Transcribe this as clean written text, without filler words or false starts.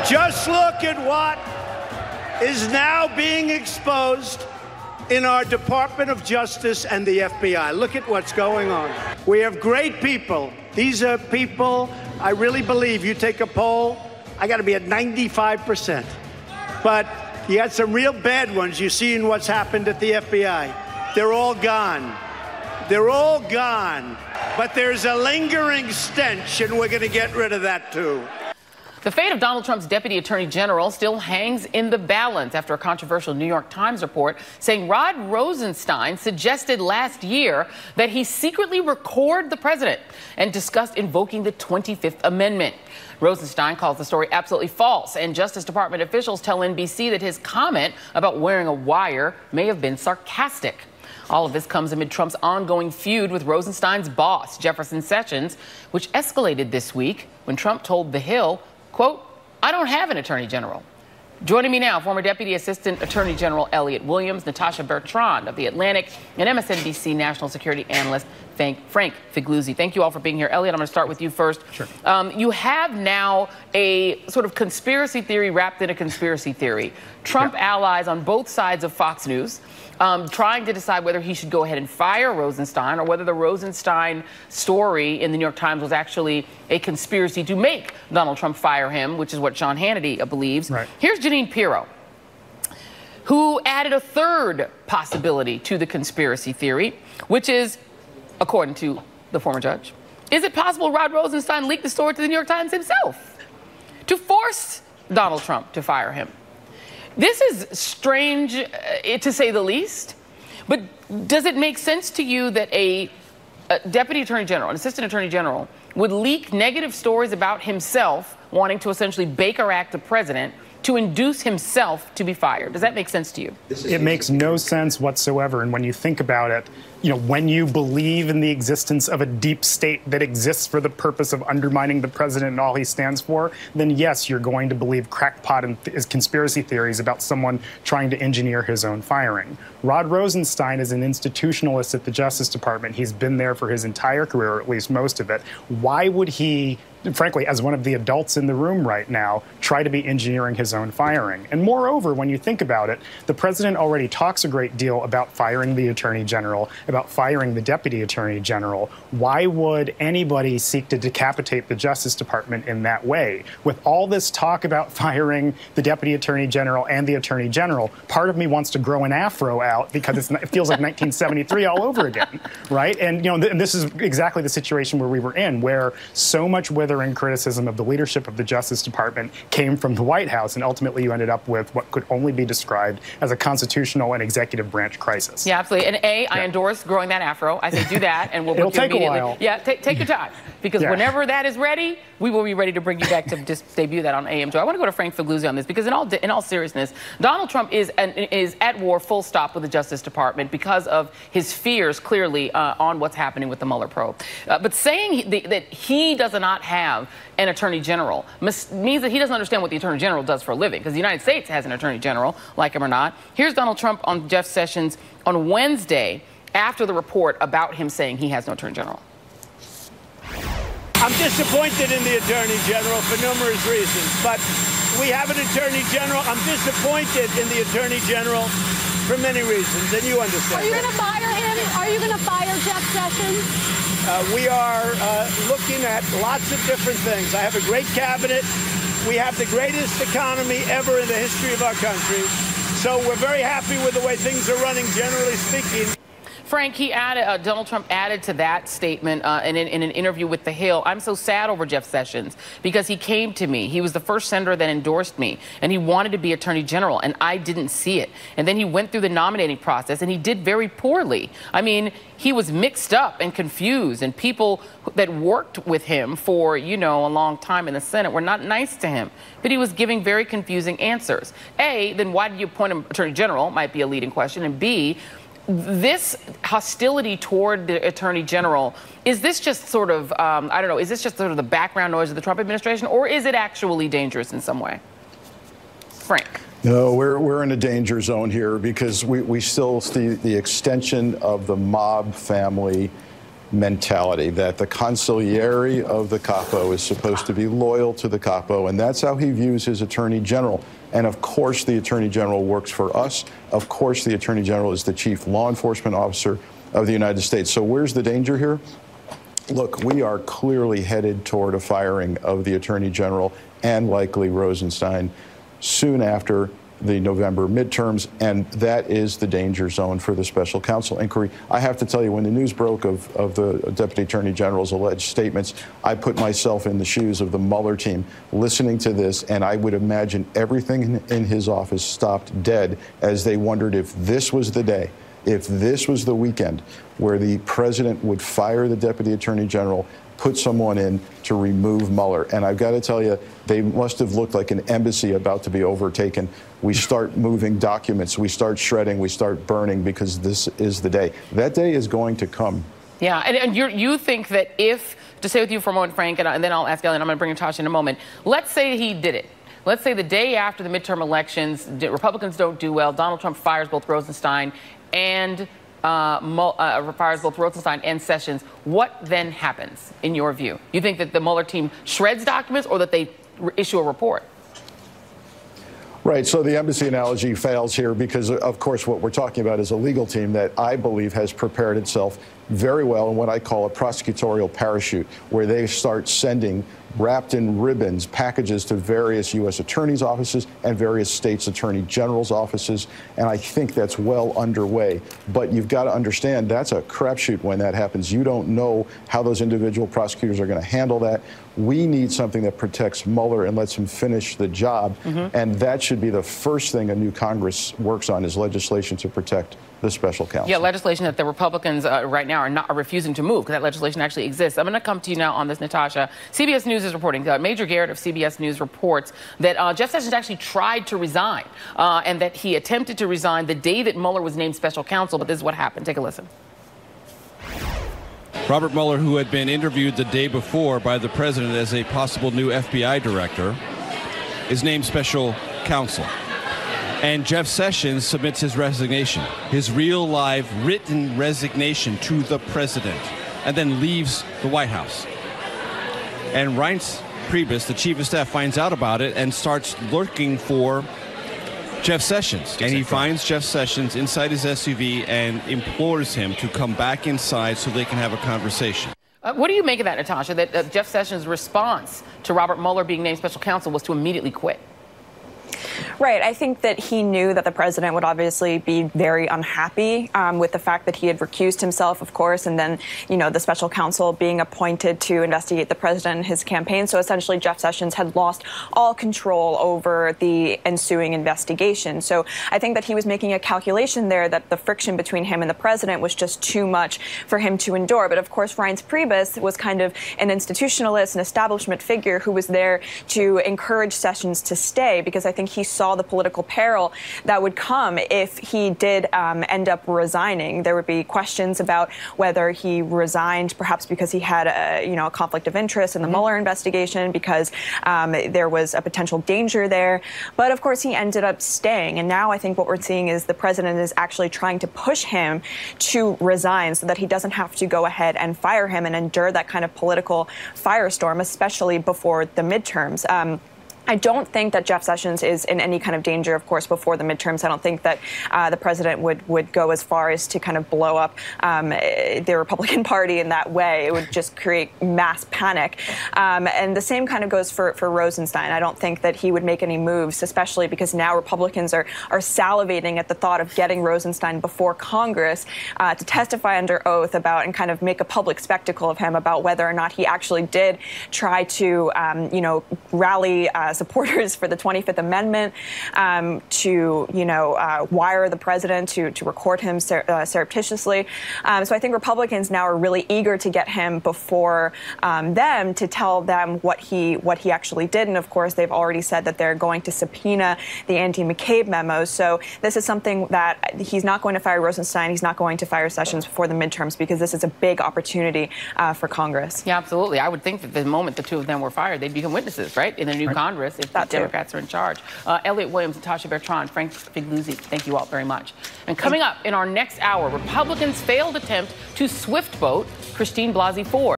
Just look at what is now being exposed in our Department of Justice and the FBI. Look at what's going on. We have great people. These are people, I really believe, you take a poll, I got to be at 95%. But you got some real bad ones. You see in what's happened at the FBI. They're all gone. They're all gone. But there's a lingering stench, and we're going to get rid of that, too. The fate of Donald Trump's deputy attorney general still hangs in the balance after a controversial New York Times report saying Rod Rosenstein suggested last year that he secretly record the president and discussed invoking the 25th Amendment. Rosenstein calls the story absolutely false, and Justice Department officials tell NBC that his comment about wearing a wire may have been sarcastic. All of this comes amid Trump's ongoing feud with Rosenstein's boss, Jefferson Sessions, which escalated this week when Trump told The Hill, quote, "I don't have an attorney general." Joining me now, former Deputy Assistant Attorney General Elliott Williams, Natasha Bertrand of The Atlantic, and MSNBC national security analyst Frank Figliuzzi. Thank you all for being here. Elliott, I'm going to start with you first. Sure. You have now a sort of conspiracy theory wrapped in a conspiracy theory. Trump allies on both sides of Fox News trying to decide whether he should go ahead and fire Rosenstein or whether the Rosenstein story in the New York Times was actually a conspiracy to make Donald Trump fire him, which is what Sean Hannity believes. Right. Here's Jeanine Pirro, who added a third possibility to the conspiracy theory, which is, according to the former judge, is it possible Rod Rosenstein leaked the story to the New York Times himself to force Donald Trump to fire him? This is strange, to say the least, but does it make sense to you that a deputy attorney general, an assistant attorney general, would leak negative stories about himself, wanting to essentially Baker Act the president, to induce himself to be fired? Does that make sense to you? It makes no sense whatsoever. And when you think about it, when you believe in the existence of a deep state that exists for the purpose of undermining the president and all he stands for, then yes, you're going to believe crackpot and conspiracy theories about someone trying to engineer his own firing. Rod Rosenstein is an institutionalist at the Justice Department. He's been there for his entire career, or at least most of it. Why would he, frankly, as one of the adults in the room right now, try to be engineering his own firing? And moreover, when you think about it, the president already talks a great deal about firing the attorney general, about firing the deputy attorney general. Why would anybody seek to decapitate the Justice Department in that way? With all this talk about firing the deputy attorney general and the attorney general, part of me wants to grow an afro out because it feels like 1973 all over again, right? And this is exactly the situation where we were in, where so much withering criticism of the leadership of the Justice Department came from the White House, and ultimately you ended up with what could only be described as a constitutional and executive branch crisis. Yeah, absolutely. And I endorse growing that afro. I say do that, and we'll It'll book you take immediately. a while. Yeah, take your time, because whenever that is ready, we will be ready to bring you back to just debut that on AM Joy. I want to go to Frank Figliuzzi on this, because in all seriousness, Donald Trump is at war, full stop, with the Justice Department because of his fears, clearly, on what's happening with the Mueller probe. But saying that he does not have an attorney general means that he doesn't understand what the attorney general does for a living, because the United States has an attorney general, like him or not. Here's Donald Trump on Jeff Sessions on Wednesday after the report about him saying he has no attorney general. I'm disappointed in the attorney general for numerous reasons, but we have an attorney general. I'm disappointed in the attorney general for many reasons, and you understand. Are you going to fire him? Are you going to fire Jeff Sessions? We are looking at lots of different things. I have a great cabinet. We have the greatest economy ever in the history of our country. So we're very happy with the way things are running, generally speaking. Frank, Donald Trump added to that statement in an interview with The Hill, "I'm so sad over Jeff Sessions because he came to me. He was the first senator that endorsed me, and he wanted to be attorney general, and I didn't see it. And then he went through the nominating process, and he did very poorly. I mean, he was mixed up and confused, and people that worked with him for, a long time in the Senate were not nice to him. But he was giving very confusing answers. A, then why did you appoint him attorney general, might be a leading question, and B, this hostility toward the attorney general, is this just sort of, is this just sort of the background noise of the Trump administration, or is it actually dangerous in some way? Frank. No, we're in a danger zone here because we still see the extension of the mob family mentality that the consigliere of the capo is supposed to be loyal to the capo, and that's how he views his attorney general. And of course, the attorney general works for us. Of course, the attorney general is the chief law enforcement officer of the United States. So where's the danger here? Look, we are clearly headed toward a firing of the attorney general and likely Rosenstein soon after the November midterms, and that is the danger zone for the special counsel inquiry. I have to tell you, when the news broke of the Deputy Attorney General's alleged statements, I put myself in the shoes of the Mueller team listening to this, and I would imagine everything in his office stopped dead as they wondered if this was the day, if this was the weekend where the president would fire the Deputy Attorney General, put someone in to remove Mueller. And I've got to tell you, they must have looked like an embassy about to be overtaken. We start moving documents, we start shredding, we start burning, because this is the day. That day is going to come. Yeah, and you think that if, to stay with you for a moment, Frank, and then I'll ask Ellen, I'm going to bring Natasha in a moment. Let's say he did it. Let's say the day after the midterm elections, Republicans don't do well, Donald Trump fires both Rosenstein and fires both Rosenstein and Sessions. What then happens, in your view? You think that the Mueller team shreds documents, or that they issue a report? Right, so the embassy analogy fails here because, of course, what we're talking about is a legal team that I believe has prepared itself very well in what I call a prosecutorial parachute, where they start sending, wrapped in ribbons, packages to various U.S. attorneys' offices and various states' attorney generals' offices, and I think that's well underway. But you've got to understand, that's a crapshoot when that happens. You don't know how those individual prosecutors are going to handle that. We need something that protects Mueller and lets him finish the job, and that should be the first thing a new Congress works on, is legislation to protect the special counsel. Yeah, legislation that the Republicans right now are refusing to move, because that legislation actually exists. I'm going to come to you now on this, Natasha. CBS News is reporting, Major Garrett of CBS News reports that Jeff Sessions actually tried to resign, and that he attempted to resign the day that Mueller was named special counsel, but this is what happened. Take a listen. Robert Mueller, who had been interviewed the day before by the president as a possible new FBI director, is named special counsel. And Jeff Sessions submits his resignation, his real, live, written resignation to the president, and then leaves the White House. And Reince Priebus, the chief of staff, finds out about it and starts looking for Jeff Sessions. And he finds Jeff Sessions inside his SUV and implores him to come back inside so they can have a conversation. What do you make of that, Natasha, that Jeff Sessions' response to Robert Mueller being named special counsel was to immediately quit? Right. I think that he knew that the president would obviously be very unhappy with the fact that he had recused himself, of course, and then, you know, the special counsel being appointed to investigate the president and his campaign. So essentially, Jeff Sessions had lost all control over the ensuing investigation. So I think that he was making a calculation there that the friction between him and the president was just too much for him to endure. But of course, Reince Priebus was kind of an institutionalist, an establishment figure who was there to encourage Sessions to stay, because I think he saw the political peril that would come if he did end up resigning. There would be questions about whether he resigned perhaps because he had a conflict of interest in the Mueller investigation, because there was a potential danger there. But of course, he ended up staying. And now I think what we're seeing is the president is actually trying to push him to resign so that he doesn't have to go ahead and fire him and endure that kind of political firestorm, especially before the midterms. I don't think that Jeff Sessions is in any kind of danger, of course, before the midterms. I don't think that the president would go as far as to kind of blow up the Republican Party in that way. It would just create mass panic. And the same kind of goes for Rosenstein. I don't think that he would make any moves, especially because now Republicans are salivating at the thought of getting Rosenstein before Congress to testify under oath about and kind of make a public spectacle of him about whether or not he actually did try to, rally supporters for the 25th Amendment, to, wire the president, to record him surreptitiously. So I think Republicans now are really eager to get him before them to tell them what he actually did. And of course, they've already said that they're going to subpoena the anti-McCabe memos. So this is something that he's not going to fire Rosenstein. He's not going to fire Sessions before the midterms, because this is a big opportunity for Congress. Yeah, absolutely. I would think that the moment the two of them were fired, they'd become witnesses, right, in the new Congress. Congress if the Democrats are in charge. Elliot Williams, Natasha Bertrand, Frank Figliuzzi, thank you all very much. And coming up in our next hour, Republicans' failed attempt to swift vote Christine Blasey Ford.